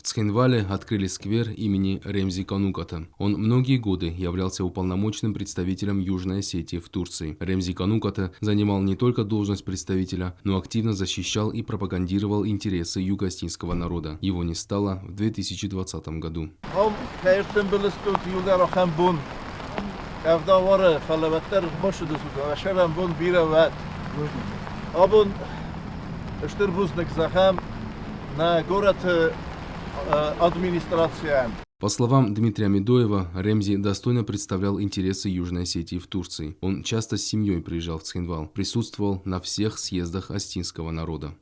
Цхинвале открыли сквер имени Ремзи Кануката. Он многие годы являлся уполномоченным представителем Южной Осетии в Турции. Ремзи Кануката занимал не только должность представителя, но активно защищал и пропагандировал интересы юго-осетинского народа. Его не стало в 2020 году. По словам Дмитрия Медоева, Ремзи достойно представлял интересы Южной Осетии в Турции. Он часто с семьей приезжал в Цхинвал, присутствовал на всех съездах осетинского народа.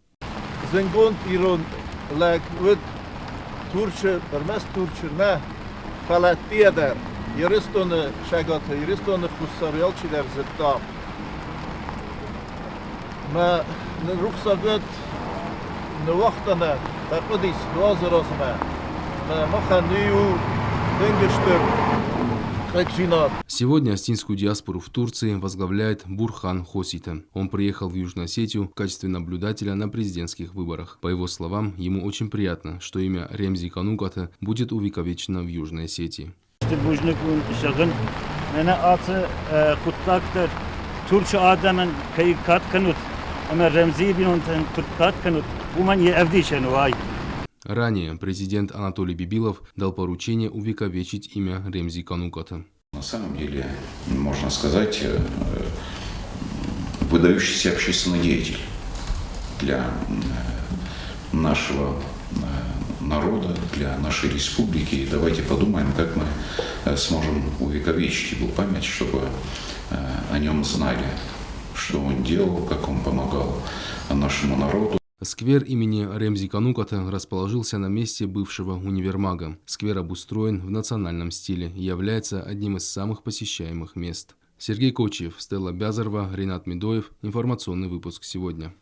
Сегодня осетинскую диаспору в Турции возглавляет Бурхан Хосита. Он приехал в Южную Осетию в качестве наблюдателя на президентских выборах. По его словам, ему очень приятно, что имя Ремзи Кануката будет увековечено в Южной Осетии. Ранее президент Анатолий Бибилов дал поручение увековечить имя Ремзи Кануката. На самом деле, можно сказать, выдающийся общественный деятель для нашего народа, для нашей республики. И давайте подумаем, как мы сможем увековечить его память, чтобы о нем знали, что он делал, как он помогал нашему народу. Сквер имени Ремзи Кануката расположился на месте бывшего универмага. Сквер обустроен в национальном стиле и является одним из самых посещаемых мест. Сергей Кочиев, Стелла Бязарова, Ринат Медоев. Информационный выпуск сегодня.